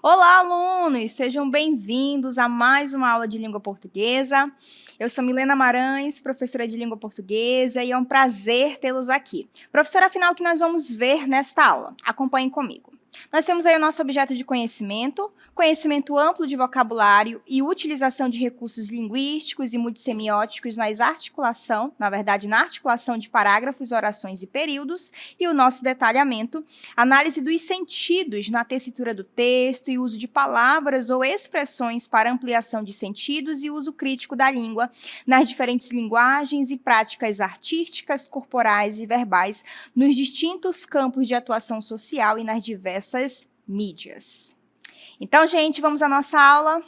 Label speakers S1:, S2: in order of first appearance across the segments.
S1: Olá, alunos! Sejam bem-vindos a mais uma aula de língua portuguesa. Eu sou Milena Marães, professora de língua portuguesa, e é um prazer tê-los aqui. Professora, afinal, o que nós vamos ver nesta aula? Acompanhem comigo. Nós temos aí o nosso objeto de conhecimento, conhecimento amplo de vocabulário e utilização de recursos linguísticos e multissemióticos na articulação de parágrafos, orações e períodos, e o nosso detalhamento, análise dos sentidos na tessitura do texto e uso de palavras ou expressões para ampliação de sentidos e uso crítico da língua nas diferentes linguagens e práticas artísticas, corporais e verbais nos distintos campos de atuação social e nas diversas mídias. Então, gente, vamos à nossa aula.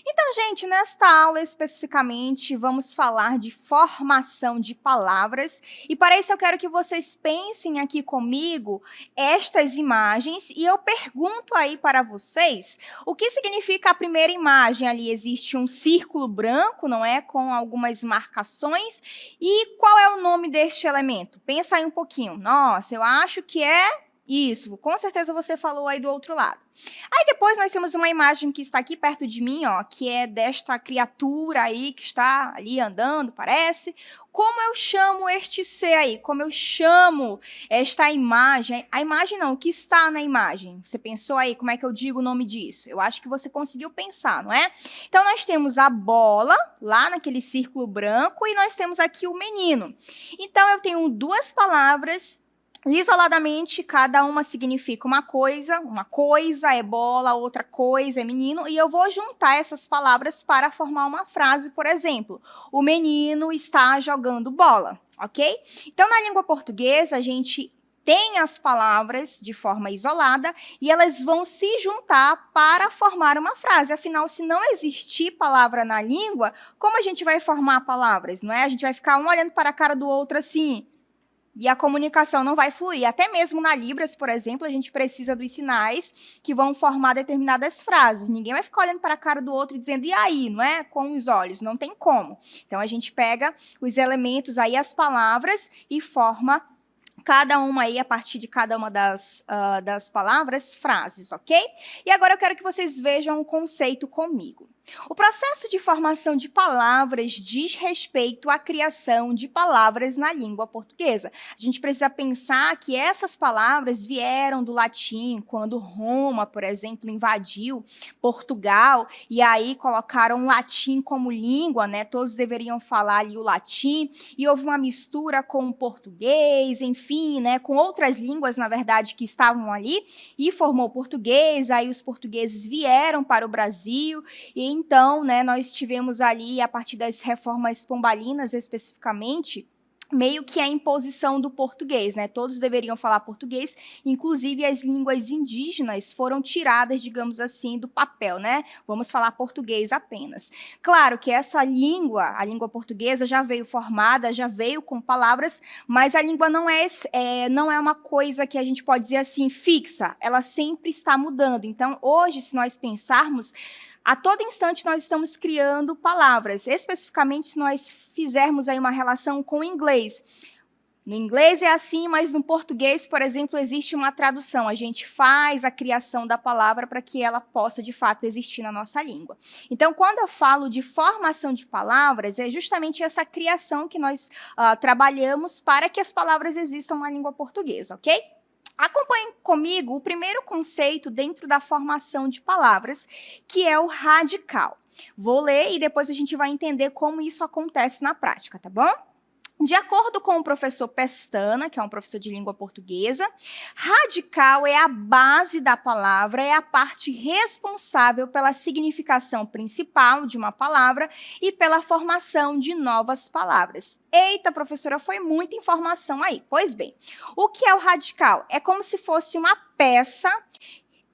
S1: Então, gente, nesta aula especificamente, vamos falar de formação de palavras. E para isso eu quero que vocês pensem aqui comigo estas imagens e eu pergunto aí para vocês o que significa a primeira imagem. Ali existe um círculo branco, não é? Com algumas marcações. E qual é o nome deste elemento? Pensa aí um pouquinho. Nossa, eu acho que é isso, com certeza você falou aí do outro lado. Aí depois nós temos uma imagem que está aqui perto de mim, ó, que é desta criatura aí que está ali andando, parece. Como eu chamo este ser aí? Como eu chamo esta imagem? A imagem não, o que está na imagem? Você pensou aí como é que eu digo o nome disso? Eu acho que você conseguiu pensar, não é? Então nós temos a bola, lá naquele círculo branco, e nós temos aqui o menino. Então eu tenho duas palavras. Isoladamente, cada uma significa uma coisa é bola, outra coisa é menino, e eu vou juntar essas palavras para formar uma frase, por exemplo, o menino está jogando bola, ok? Então, na língua portuguesa, a gente tem as palavras de forma isolada e elas vão se juntar para formar uma frase. Afinal, se não existir palavra na língua, como a gente vai formar palavras, não é? A gente vai ficar um olhando para a cara do outro assim, e a comunicação não vai fluir. Até mesmo na Libras, por exemplo, a gente precisa dos sinais que vão formar determinadas frases. Ninguém vai ficar olhando para a cara do outro e dizendo, e aí, não é? Com os olhos, não tem como. Então, a gente pega os elementos aí, as palavras, e forma cada uma aí, a partir de cada uma das palavras, frases, ok? E agora eu quero que vocês vejam o conceito comigo. O processo de formação de palavras diz respeito à criação de palavras na língua portuguesa. A gente precisa pensar que essas palavras vieram do latim, quando Roma, por exemplo, invadiu Portugal, e aí colocaram o latim como língua, né? Todos deveriam falar ali o latim, e houve uma mistura com o português, enfim, né? Com outras línguas, na verdade, que estavam ali, e formou o português, aí os portugueses vieram para o Brasil, e então, né, nós tivemos ali, a partir das reformas pombalinas especificamente, meio que a imposição do português, né? Todos deveriam falar português, inclusive as línguas indígenas foram tiradas, digamos assim, do papel, né? Vamos falar português apenas. Claro que essa língua, a língua portuguesa, já veio formada, já veio com palavras, mas a língua não é uma coisa que a gente pode dizer assim, fixa, ela sempre está mudando. Então, hoje, se nós pensarmos, a todo instante nós estamos criando palavras, especificamente se nós fizermos aí uma relação com o inglês. No inglês é assim, mas no português, por exemplo, existe uma tradução. A gente faz a criação da palavra para que ela possa, de fato, existir na nossa língua. Então, quando eu falo de formação de palavras, é justamente essa criação que nós trabalhamos para que as palavras existam na língua portuguesa, ok? Acompanhem comigo o primeiro conceito dentro da formação de palavras, que é o radical. Vou ler e depois a gente vai entender como isso acontece na prática, tá bom? De acordo com o professor Pestana, que é um professor de língua portuguesa, radical é a base da palavra, é a parte responsável pela significação principal de uma palavra e pela formação de novas palavras. Eita, professora, foi muita informação aí. Pois bem, o que é o radical? É como se fosse uma peça,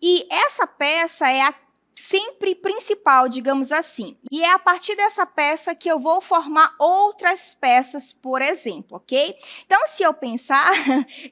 S1: e essa peça é a sempre principal, digamos assim. E é a partir dessa peça que eu vou formar outras peças, por exemplo, ok? Então, se eu pensar,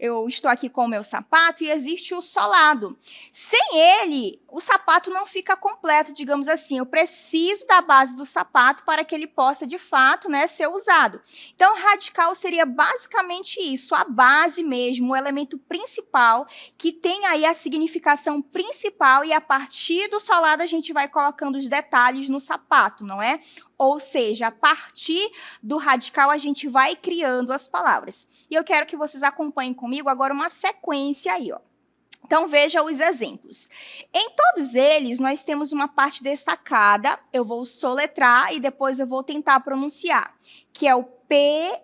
S1: eu estou aqui com o meu sapato e existe o solado. Sem ele, o sapato não fica completo, digamos assim. Eu preciso da base do sapato para que ele possa, de fato, né, ser usado. Então, radical seria basicamente isso, a base mesmo, o elemento principal, que tem aí a significação principal e a partir do solado a gente vai colocando os detalhes no sapato, não é? Ou seja, a partir do radical a gente vai criando as palavras. E eu quero que vocês acompanhem comigo agora uma sequência aí, ó. Então, veja os exemplos. Em todos eles, nós temos uma parte destacada, eu vou soletrar e depois eu vou tentar pronunciar, que é o P-E-D-R.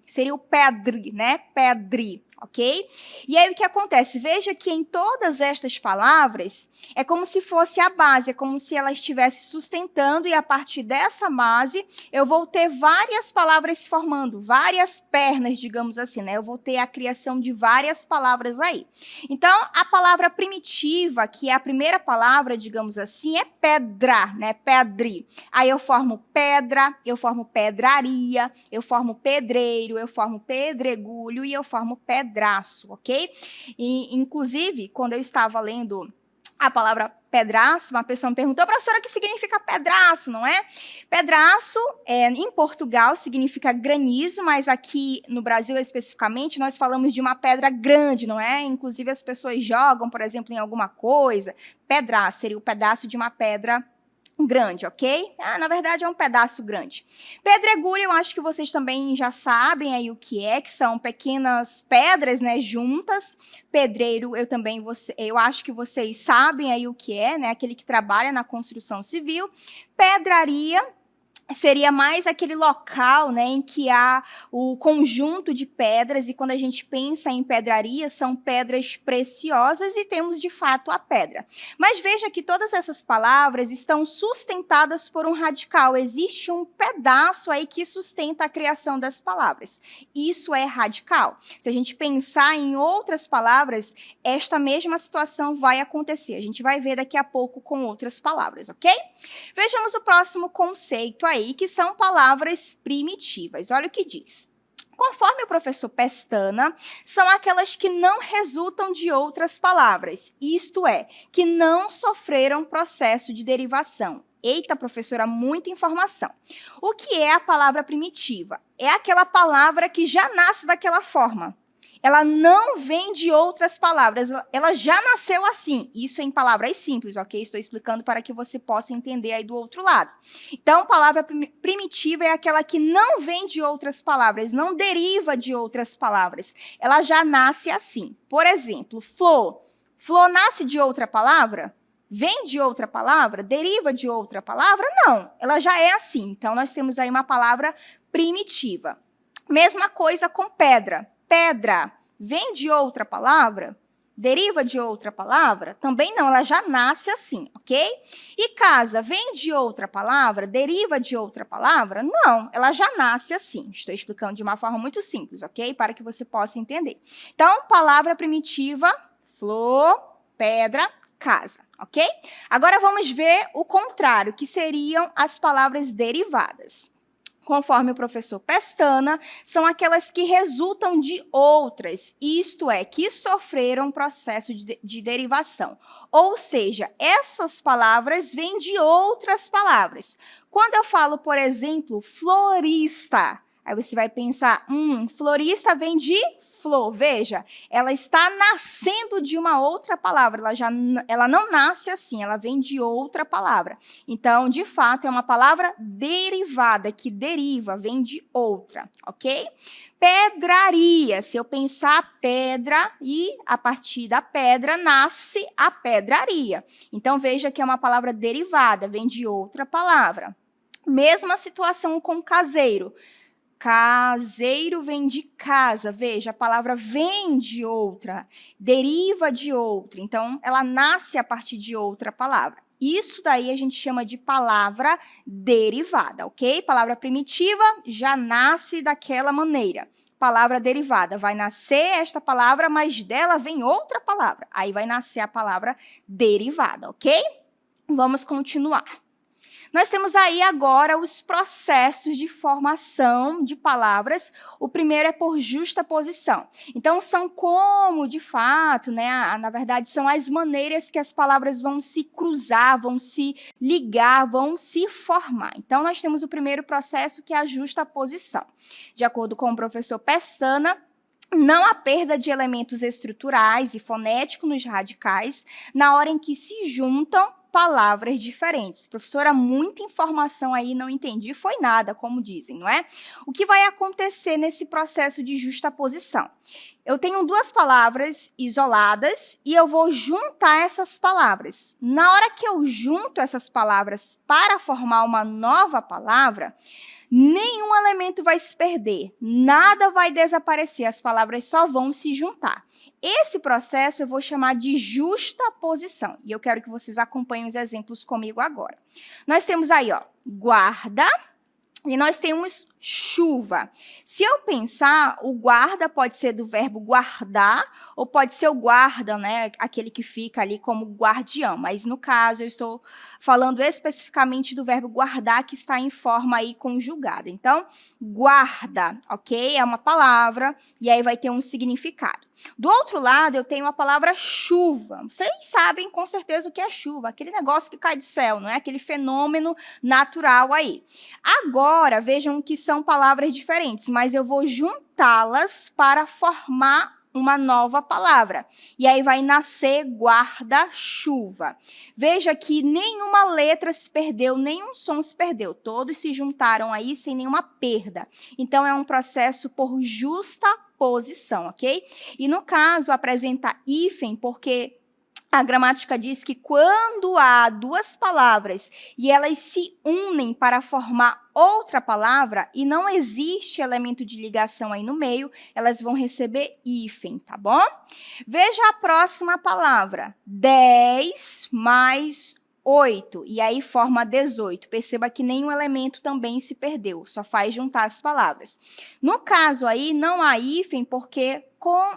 S1: Seria o pedre, né? Pedre. Ok? E aí o que acontece? Veja que em todas estas palavras é como se fosse a base, é como se ela estivesse sustentando e a partir dessa base eu vou ter várias palavras se formando, várias pernas, digamos assim, né? Eu vou ter a criação de várias palavras aí. Então, a palavra primitiva, que é a primeira palavra, digamos assim, é pedra, né? Pedre. Aí eu formo pedra, eu formo pedraria, eu formo pedreiro, eu formo pedregulho e eu formo pedraço, ok? E, inclusive, quando eu estava lendo a palavra pedraço, uma pessoa me perguntou, professora, o que significa pedraço, não é? Pedraço, em Portugal, significa granizo, mas aqui no Brasil, especificamente, nós falamos de uma pedra grande, não é? Inclusive, as pessoas jogam, por exemplo, em alguma coisa. Pedraço seria o pedaço de uma pedra grande, ok? Na verdade, é um pedaço grande. Pedregulho, eu acho que vocês também já sabem aí o que são pequenas pedras, né, juntas. Pedreiro, eu acho que vocês sabem aí o que né, aquele que trabalha na construção civil. Pedraria seria mais aquele local, né, em que há o conjunto de pedras, e quando a gente pensa em pedraria, são pedras preciosas e temos, de fato, a pedra. Mas veja que todas essas palavras estão sustentadas por um radical, existe um pedaço aí que sustenta a criação das palavras. Isso é radical. Se a gente pensar em outras palavras, esta mesma situação vai acontecer. A gente vai ver daqui a pouco com outras palavras, ok? Vejamos o próximo conceito aí, que são palavras primitivas. Olha o que diz. Conforme o professor Pestana, são aquelas que não resultam de outras palavras, isto é, que não sofreram processo de derivação. Eita, professora, muita informação. O que é a palavra primitiva? É aquela palavra que já nasce daquela forma. Ela não vem de outras palavras, ela já nasceu assim. Isso em palavras simples, ok? Estou explicando para que você possa entender aí do outro lado. Então, palavra primitiva é aquela que não vem de outras palavras, não deriva de outras palavras. Ela já nasce assim. Por exemplo, flor. Flor nasce de outra palavra? Vem de outra palavra? Deriva de outra palavra? Não, ela já é assim. Então, nós temos aí uma palavra primitiva. Mesma coisa com pedra. Pedra vem de outra palavra? Deriva de outra palavra? Também não, ela já nasce assim, ok? E casa vem de outra palavra? Deriva de outra palavra? Não, ela já nasce assim. Estou explicando de uma forma muito simples, ok? Para que você possa entender. Então, palavra primitiva, flor, pedra, casa, ok? Agora vamos ver o contrário, que seriam as palavras derivadas. Conforme o professor Pestana, são aquelas que resultam de outras, isto é, que sofreram processo de derivação. Ou seja, essas palavras vêm de outras palavras. Quando eu falo, por exemplo, florista, aí você vai pensar, florista vem de flor. Veja, ela está nascendo de uma outra palavra, ela não nasce assim, ela vem de outra palavra. Então, de fato, é uma palavra derivada, que deriva, vem de outra, ok? Pedraria, se eu pensar pedra e a partir da pedra nasce a pedraria. Então, veja que é uma palavra derivada, vem de outra palavra. Mesma situação com caseiro. Caseiro vem de casa, veja, a palavra vem de outra, deriva de outra, então ela nasce a partir de outra palavra. Isso daí a gente chama de palavra derivada, ok? Palavra primitiva já nasce daquela maneira. Palavra derivada, vai nascer esta palavra, mas dela vem outra palavra. Aí vai nascer a palavra derivada, ok? Vamos continuar. Nós temos aí agora os processos de formação de palavras. O primeiro é por justaposição. Então, são como, de fato, né, na verdade, são as maneiras que as palavras vão se cruzar, vão se ligar, vão se formar. Então, nós temos o primeiro processo, que é a justaposição. De acordo com o professor Pestana, não há perda de elementos estruturais e fonéticos nos radicais na hora em que se juntam palavras diferentes. Professora, muita informação aí, não entendi, foi nada, como dizem, não é? O que vai acontecer nesse processo de justaposição? Eu tenho duas palavras isoladas e eu vou juntar essas palavras. Na hora que eu junto essas palavras para formar uma nova palavra, nenhum elemento vai se perder, nada vai desaparecer, as palavras só vão se juntar. Esse processo eu vou chamar de justaposição, e eu quero que vocês acompanhem os exemplos comigo agora. Nós temos aí, ó, guarda, e nós temos chuva. Se eu pensar, o guarda pode ser do verbo guardar, ou pode ser o guarda, né, aquele que fica ali como guardião. Mas, no caso, eu estou falando especificamente do verbo guardar, que está em forma aí conjugada. Então, guarda, ok? É uma palavra, e aí vai ter um significado. Do outro lado, eu tenho a palavra chuva. Vocês sabem com certeza o que é chuva, aquele negócio que cai do céu, não é? Aquele fenômeno natural aí. Agora, vejam que são palavras diferentes, mas eu vou juntá-las para formar uma nova palavra. E aí vai nascer guarda-chuva. Veja que nenhuma letra se perdeu, nenhum som se perdeu. Todos se juntaram aí sem nenhuma perda. Então, é um processo por justaposição, ok? E, no caso, apresenta hífen, porque a gramática diz que quando há duas palavras e elas se unem para formar outra palavra e não existe elemento de ligação aí no meio, elas vão receber hífen, tá bom? Veja a próxima palavra, 10 mais 8, e aí forma 18. Perceba que nenhum elemento também se perdeu, só faz juntar as palavras. No caso aí, não há hífen, porque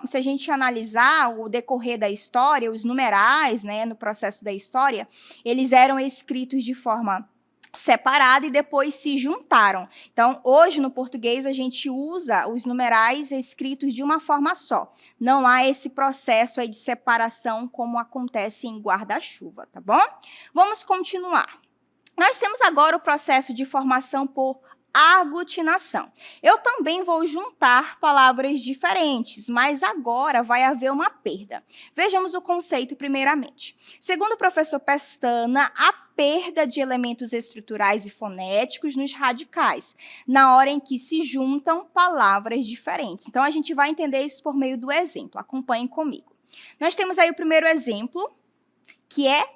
S1: se a gente analisar o decorrer da história, os numerais, né, no processo da história, eles eram escritos de forma separada e depois se juntaram. Então, hoje, no português, a gente usa os numerais escritos de uma forma só. Não há esse processo aí de separação como acontece em guarda-chuva, tá bom? Vamos continuar. Nós temos agora o processo de formação por aglutinação. Eu também vou juntar palavras diferentes, mas agora vai haver uma perda. Vejamos o conceito primeiramente. Segundo o professor Pestana, a perda de elementos estruturais e fonéticos nos radicais, na hora em que se juntam palavras diferentes. Então, a gente vai entender isso por meio do exemplo. Acompanhem comigo. Nós temos aí o primeiro exemplo, que é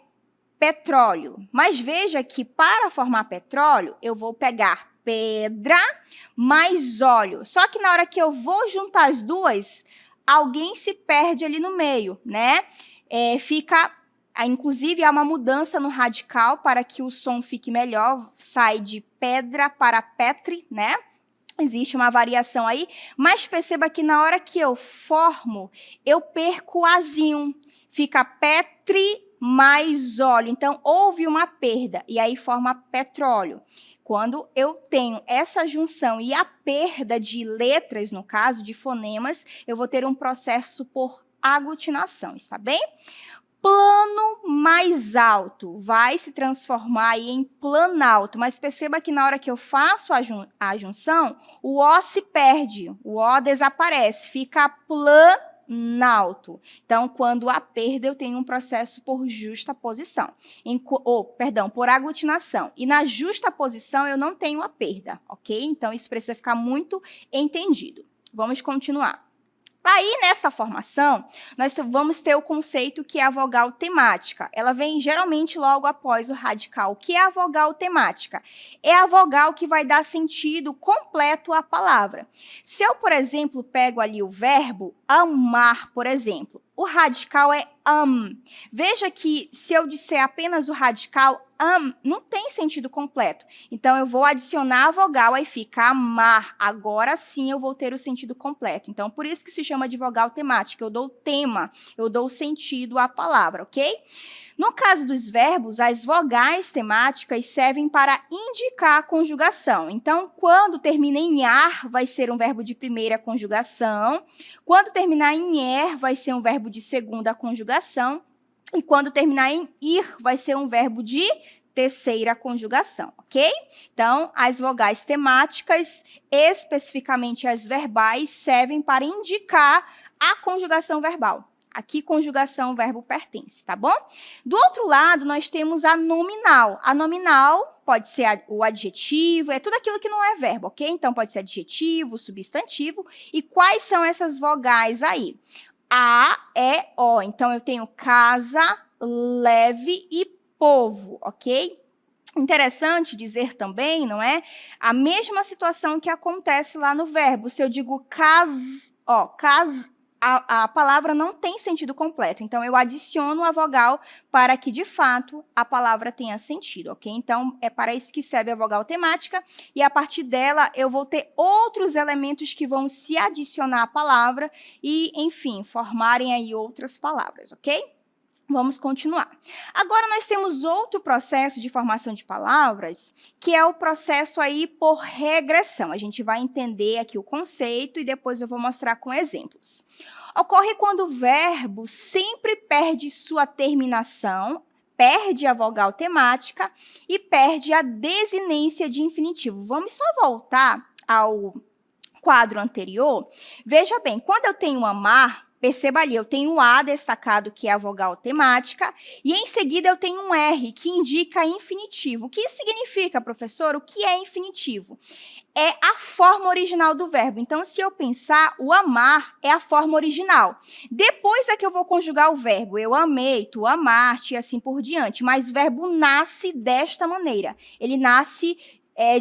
S1: petróleo. Mas veja que para formar petróleo, eu vou pegar pedra mais óleo. Só que na hora que eu vou juntar as duas, alguém se perde ali no meio, né? Inclusive, há uma mudança no radical para que o som fique melhor. Sai de pedra para petre, né? Existe uma variação aí. Mas perceba que na hora que eu formo, eu perco o azinho. Fica petre mais óleo. Então, houve uma perda. E aí forma petróleo. Quando eu tenho essa junção e a perda de letras, no caso, de fonemas, eu vou ter um processo por aglutinação, está bem? Plano mais alto vai se transformar aí em planalto, mas perceba que na hora que eu faço a junção, o O se perde, o O desaparece, fica planalto. Então, quando há perda, eu tenho um processo por justaposição, por aglutinação. E na justaposição, eu não tenho a perda, ok? Então, isso precisa ficar muito entendido. Vamos continuar. Aí, nessa formação, nós vamos ter o conceito que é a vogal temática. Ela vem geralmente logo após o radical. O que é a vogal temática? É a vogal que vai dar sentido completo à palavra. Se eu, por exemplo, pego ali o verbo amar, por exemplo, o radical é Veja que se eu disser apenas o radical, não tem sentido completo. Então, eu vou adicionar a vogal, aí fica amar. Agora sim eu vou ter o sentido completo. Então, por isso que se chama de vogal temática. Eu dou tema, eu dou sentido à palavra, ok? No caso dos verbos, as vogais temáticas servem para indicar a conjugação. Então, quando termina em ar, vai ser um verbo de primeira conjugação. Quando terminar em er, vai ser um verbo de segunda conjugação. E quando terminar em ir, vai ser um verbo de terceira conjugação, ok? Então, as vogais temáticas, especificamente as verbais, servem para indicar a conjugação verbal. Aqui, conjugação, verbo pertence, tá bom? Do outro lado, nós temos a nominal. A nominal pode ser o adjetivo, é tudo aquilo que não é verbo, ok? Então, pode ser adjetivo, substantivo. E quais são essas vogais aí? A, E, O. Então, eu tenho casa, leve e povo, ok? Interessante dizer também, não é? A mesma situação que acontece lá no verbo. Se eu digo a palavra não tem sentido completo. Então, eu adiciono a vogal para que, de fato, a palavra tenha sentido, ok? Então, é para isso que serve a vogal temática. E, a partir dela, eu vou ter outros elementos que vão se adicionar à palavra e, enfim, formarem aí outras palavras, ok? Vamos continuar. Agora, nós temos outro processo de formação de palavras, que é o processo aí por regressão. A gente vai entender aqui o conceito e depois eu vou mostrar com exemplos. Ocorre quando o verbo sempre perde sua terminação, perde a vogal temática e perde a desinência de infinitivo. Vamos só voltar ao quadro anterior. Veja bem, quando eu tenho amar, perceba ali, eu tenho o A destacado, que é a vogal temática, e em seguida eu tenho um R, que indica infinitivo. O que isso significa, professor? O que é infinitivo? É a forma original do verbo. Então, se eu pensar, o amar é a forma original. Depois é que eu vou conjugar o verbo. Eu amei, tu amaste, e assim por diante. Mas o verbo nasce desta maneira. Ele nasce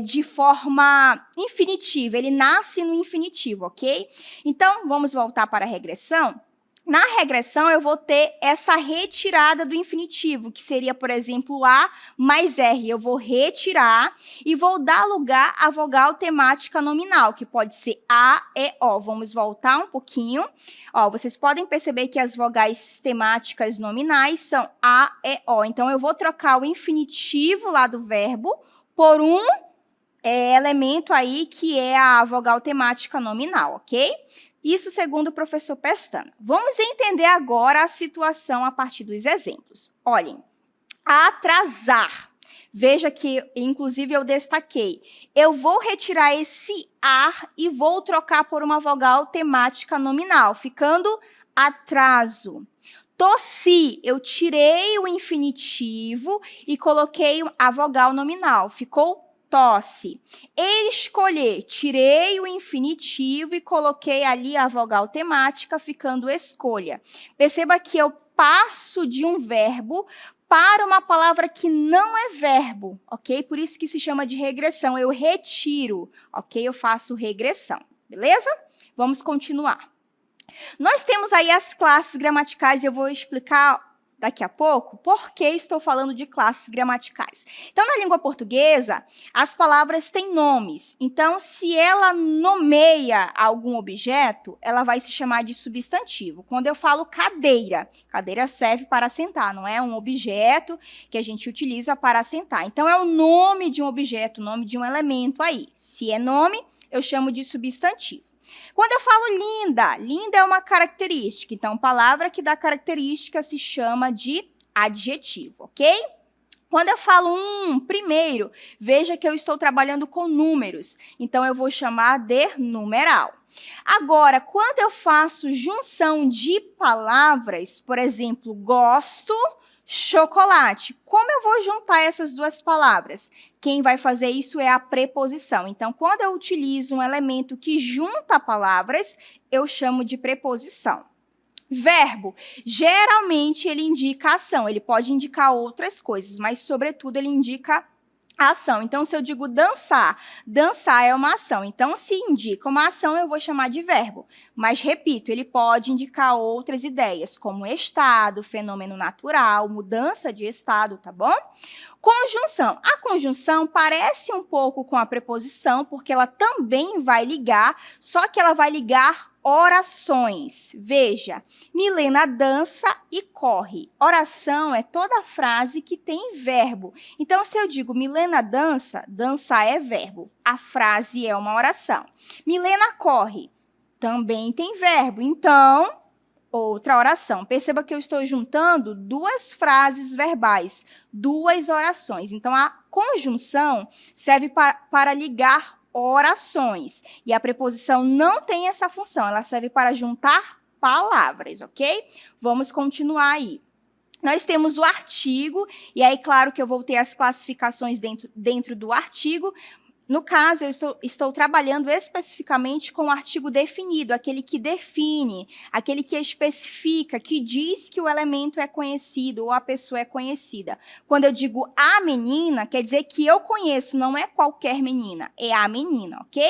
S1: de forma infinitiva, ele nasce no infinitivo, ok? Então, vamos voltar para a regressão. Na regressão, eu vou ter essa retirada do infinitivo, que seria, por exemplo, A mais R. Eu vou retirar e vou dar lugar à vogal temática nominal, que pode ser A, E, O. Vamos voltar um pouquinho. Ó, vocês podem perceber que as vogais temáticas nominais são A, E, O. Então, eu vou trocar o infinitivo lá do verbo por um elemento aí que é a vogal temática nominal, ok? Isso segundo o professor Pestana. Vamos entender agora a situação a partir dos exemplos. Olhem, atrasar. Veja que, inclusive, eu destaquei. Eu vou retirar esse ar e vou trocar por uma vogal temática nominal, ficando atraso. Tossi, eu tirei o infinitivo e coloquei a vogal nominal, ficou tosse. Escolher, tirei o infinitivo e coloquei ali a vogal temática, ficando escolha. Perceba que eu passo de um verbo para uma palavra que não é verbo, ok? Por isso que se chama de regressão. Eu retiro, ok? Eu faço regressão, beleza? Vamos continuar. Nós temos aí as classes gramaticais e eu vou explicar daqui a pouco por que estou falando de classes gramaticais. Então, na língua portuguesa, as palavras têm nomes. Então, se ela nomeia algum objeto, ela vai se chamar de substantivo. Quando eu falo cadeira, cadeira serve para sentar, não é um objeto que a gente utiliza para sentar. Então, é o nome de um objeto, o nome de um elemento aí. Se é nome, eu chamo de substantivo. Quando eu falo linda, linda é uma característica. Então, palavra que dá característica se chama de adjetivo, ok? Quando eu falo primeiro, veja que eu estou trabalhando com números. Então, eu vou chamar de numeral. Agora, quando eu faço junção de palavras, por exemplo, gosto, chocolate. Como eu vou juntar essas duas palavras? Quem vai fazer isso é a preposição. Então, quando eu utilizo um elemento que junta palavras, eu chamo de preposição. Verbo, geralmente ele indica ação, ele pode indicar outras coisas, mas sobretudo ele indica ação. Então, se eu digo dançar, dançar é uma ação. Então, se indica uma ação, eu vou chamar de verbo. Mas, repito, ele pode indicar outras ideias, como estado, fenômeno natural, mudança de estado, tá bom? Conjunção. A conjunção parece um pouco com a preposição, porque ela também vai ligar, só que ela vai ligar orações. Veja, Milena dança e corre. Oração é toda frase que tem verbo. Então, se eu digo Milena dança, dançar é verbo. A frase é uma oração. Milena corre, também tem verbo. Então, outra oração. Perceba que eu estou juntando duas frases verbais, duas orações. Então, a conjunção serve para ligar orações. E a preposição não tem essa função, ela serve para juntar palavras, ok? Vamos continuar aí. Nós temos o artigo, e aí, claro que eu vou ter as classificações dentro do artigo. No caso, eu estou trabalhando especificamente com o artigo definido, aquele que define, aquele que especifica, que diz que o elemento é conhecido ou a pessoa é conhecida. Quando eu digo a menina, quer dizer que eu conheço, não é qualquer menina, é a menina, ok?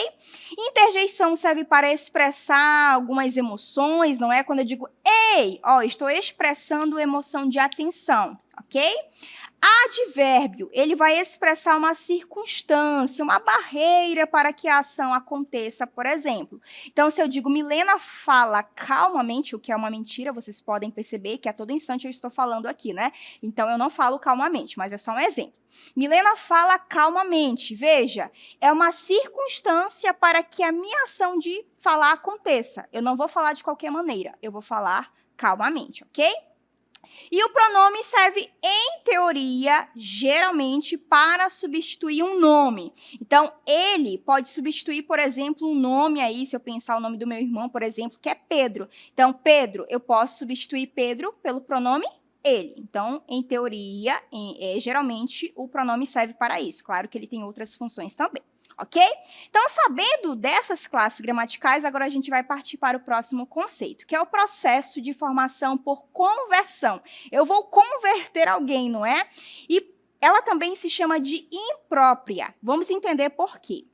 S1: Interjeição serve para expressar algumas emoções, não é? Quando eu digo, ei, ó, estou expressando emoção de atenção, ok? Advérbio, ele vai expressar uma circunstância, uma barreira para que a ação aconteça, por exemplo. Então, se eu digo, Milena fala calmamente, o que é uma mentira, vocês podem perceber que a todo instante eu estou falando aqui, né? Então, eu não falo calmamente, mas é só um exemplo. Milena fala calmamente, veja, é uma circunstância para que a minha ação de falar aconteça. Eu não vou falar de qualquer maneira, eu vou falar calmamente, ok? E o pronome serve, em teoria, geralmente, para substituir um nome. Então, ele pode substituir, por exemplo, um nome aí, se eu pensar o nome do meu irmão, por exemplo, que é Pedro. Então, Pedro, eu posso substituir Pedro pelo pronome ele. Então, em teoria, geralmente, o pronome serve para isso. Claro que ele tem outras funções também. Ok? Então, sabendo dessas classes gramaticais, agora a gente vai partir para o próximo conceito, que é o processo de formação por conversão. Eu vou converter alguém, não é? E ela também se chama de imprópria. Vamos entender por quê.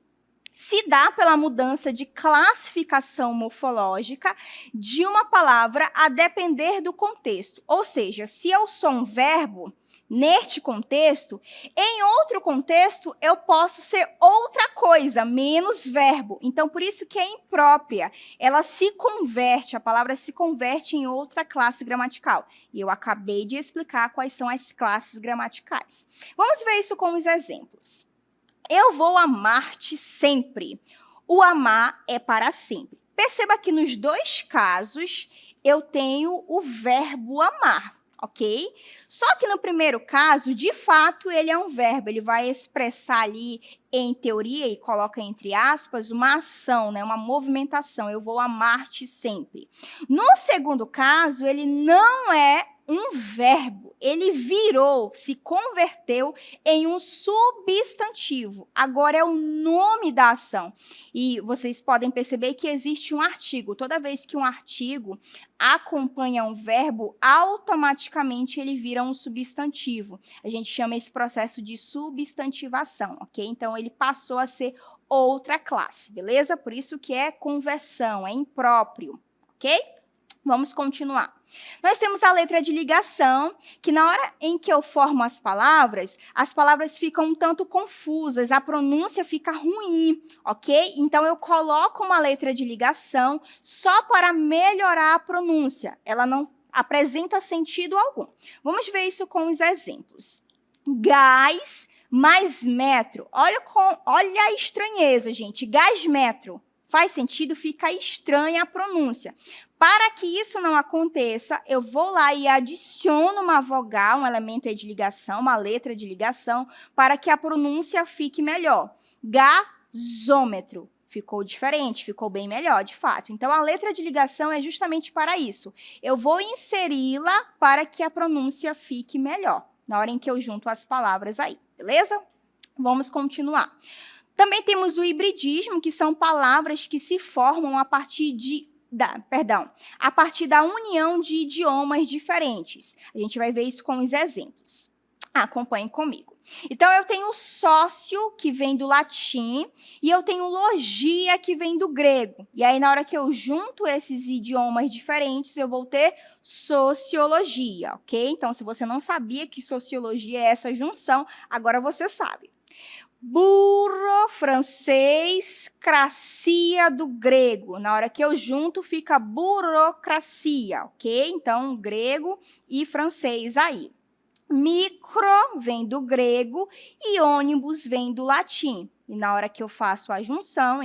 S1: Se dá pela mudança de classificação morfológica de uma palavra a depender do contexto. Ou seja, se eu sou um verbo, neste contexto, em outro contexto, eu posso ser outra coisa, menos verbo. Então, por isso que é imprópria. Ela se converte, a palavra se converte em outra classe gramatical. E eu acabei de explicar quais são as classes gramaticais. Vamos ver isso com os exemplos. Eu vou amar-te sempre. O amar é para sempre. Perceba que nos dois casos, eu tenho o verbo amar. Ok? Só que no primeiro caso, de fato, ele é um verbo, ele vai expressar ali, em teoria, e coloca entre aspas, uma ação, né? Uma movimentação, eu vou amar-te sempre. No segundo caso, ele não é um verbo, ele virou, se converteu em um substantivo. Agora é o nome da ação. E vocês podem perceber que existe um artigo. Toda vez que um artigo acompanha um verbo, automaticamente ele vira um substantivo. A gente chama esse processo de substantivação, ok? Então, ele passou a ser outra classe, beleza? Por isso que é conversão, é impróprio, ok? Vamos continuar. Nós temos a letra de ligação, que na hora em que eu formo as palavras ficam um tanto confusas, a pronúncia fica ruim, ok? Então, eu coloco uma letra de ligação só para melhorar a pronúncia. Ela não apresenta sentido algum. Vamos ver isso com os exemplos. Gás mais metro. Olha a estranheza, gente. Gás metro. Faz sentido? Fica estranha a pronúncia. Para que isso não aconteça, eu vou lá e adiciono uma vogal, um elemento aí de ligação, uma letra de ligação, para que a pronúncia fique melhor. Gasômetro. Ficou diferente, ficou bem melhor, de fato. Então, a letra de ligação é justamente para isso. Eu vou inseri-la para que a pronúncia fique melhor, na hora em que eu junto as palavras aí, beleza? Vamos continuar. Também temos o hibridismo, que são palavras que se formam a partir de a partir da união de idiomas diferentes. A gente vai ver isso com os exemplos. Acompanhem comigo. Então, eu tenho sócio, que vem do latim, e eu tenho logia, que vem do grego. E aí, na hora que eu junto esses idiomas diferentes, eu vou ter sociologia, ok? Então, se você não sabia que sociologia é essa junção, agora você sabe. Burro, francês, cracia do grego. Na hora que eu junto, fica burocracia, ok? Então, grego e francês aí. Micro vem do grego e ônibus vem do latim. E na hora que eu faço a junção,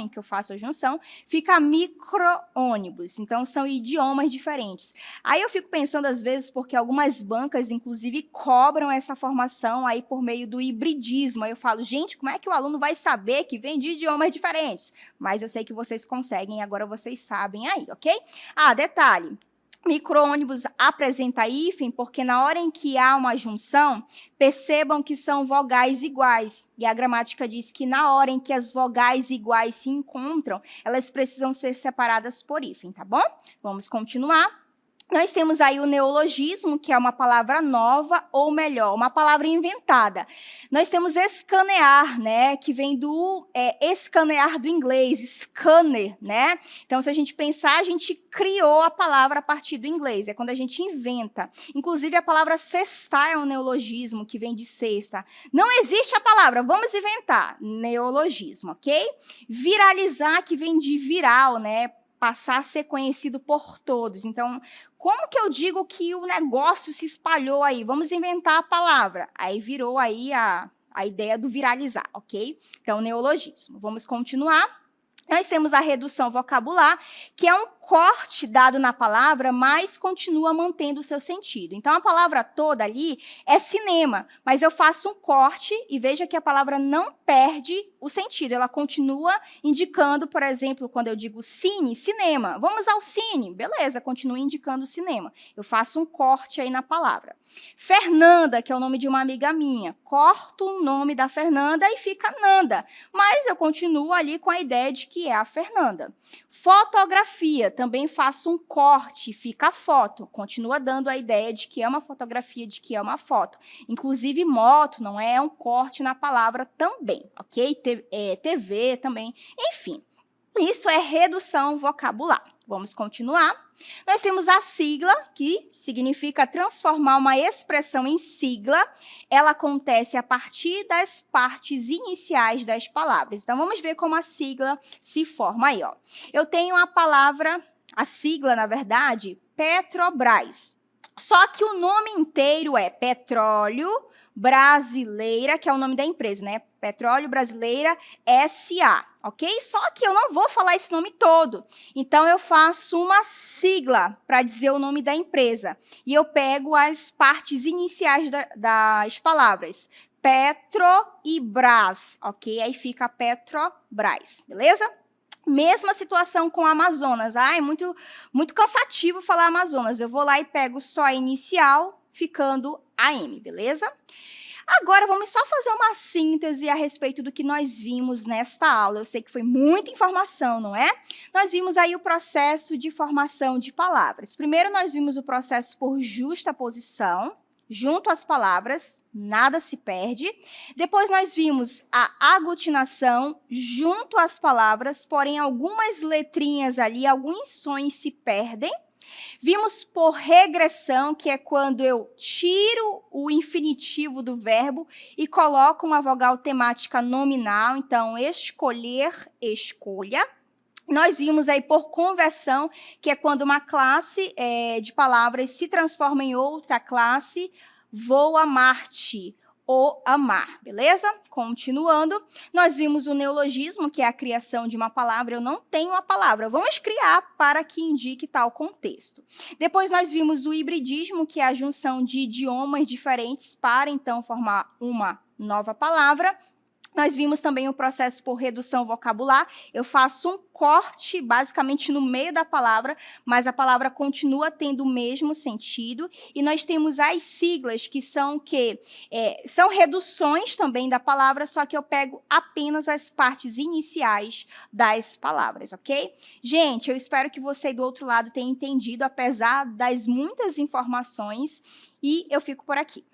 S1: fica micro-ônibus. Então, são idiomas diferentes. Aí eu fico pensando, às vezes, porque algumas bancas, inclusive, cobram essa formação aí por meio do hibridismo. Aí eu falo, gente, como é que o aluno vai saber que vem de idiomas diferentes? Mas eu sei que vocês conseguem, agora vocês sabem aí, ok? Detalhe. Micro-ônibus apresenta hífen porque na hora em que há uma junção, percebam que são vogais iguais. E a gramática diz que na hora em que as vogais iguais se encontram, elas precisam ser separadas por hífen, tá bom? Vamos continuar. Nós temos aí o neologismo, que é uma palavra nova, ou melhor, uma palavra inventada. Nós temos escanear, né, que vem do escanear do inglês, scanner, né? Então, se a gente pensar, a gente criou a palavra a partir do inglês, é quando a gente inventa. Inclusive, a palavra cestar é um neologismo, que vem de cesta. Não existe a palavra, vamos inventar, neologismo, ok? Viralizar, que vem de viral, né? Passar a ser conhecido por todos. Então, como que eu digo que o negócio se espalhou aí? Vamos inventar a palavra. Aí virou aí a ideia do viralizar, ok? Então, neologismo. Vamos continuar. Nós temos a redução vocabular, que é um corte dado na palavra, mas continua mantendo o seu sentido. Então, a palavra toda ali é cinema, mas eu faço um corte e veja que a palavra não perde o sentido. Ela continua indicando, por exemplo, quando eu digo cine, cinema. Vamos ao cine. Beleza, continua indicando cinema. Eu faço um corte aí na palavra. Fernanda, que é o nome de uma amiga minha. Corto o nome da Fernanda e fica Nanda. Mas eu continuo ali com a ideia de que é a Fernanda. Fotografia, também faço um corte, fica a foto. Continua dando a ideia de que é uma fotografia, de que é uma foto. Inclusive, moto não é um corte na palavra também, ok? TV também, enfim. Isso é redução vocabular. Vamos continuar. Nós temos a sigla, que significa transformar uma expressão em sigla. Ela acontece a partir das partes iniciais das palavras. Então, vamos ver como a sigla se forma aí, ó. Eu tenho a sigla, na verdade, Petrobras. Só que o nome inteiro é Petróleo Brasileira, que é o nome da empresa, né? Petróleo Brasileira S.A., ok? Só que eu não vou falar esse nome todo. Então, eu faço uma sigla para dizer o nome da empresa. E eu pego as partes iniciais das palavras. Petro e Brás, ok? Aí fica Petrobras, beleza? Mesma situação com Amazonas. É muito cansativo falar Amazonas. Eu vou lá e pego só a inicial, ficando AM, beleza? Agora, vamos só fazer uma síntese a respeito do que nós vimos nesta aula. Eu sei que foi muita informação, não é? Nós vimos aí o processo de formação de palavras. Primeiro, nós vimos o processo por justaposição, junto às palavras, nada se perde. Depois, nós vimos a aglutinação junto às palavras, porém, algumas letrinhas ali, alguns sons se perdem. Vimos por regressão, que é quando eu tiro o infinitivo do verbo e coloco uma vogal temática nominal. Então, escolher, escolha. Nós vimos aí por conversão, que é quando uma classe de palavras se transforma em outra classe, vou amar-te, ou amar, beleza? Continuando, nós vimos o neologismo, que é a criação de uma palavra. Eu não tenho a palavra, vamos criar para que indique tal contexto. Depois nós vimos o hibridismo, que é a junção de idiomas diferentes para, então, formar uma nova palavra. Nós vimos também o processo por redução vocabular. Eu faço um corte, basicamente, no meio da palavra, mas a palavra continua tendo o mesmo sentido. E nós temos as siglas, que são o quê? São reduções também da palavra, só que eu pego apenas as partes iniciais das palavras, ok? Gente, eu espero que você do outro lado tenha entendido, apesar das muitas informações, e eu fico por aqui.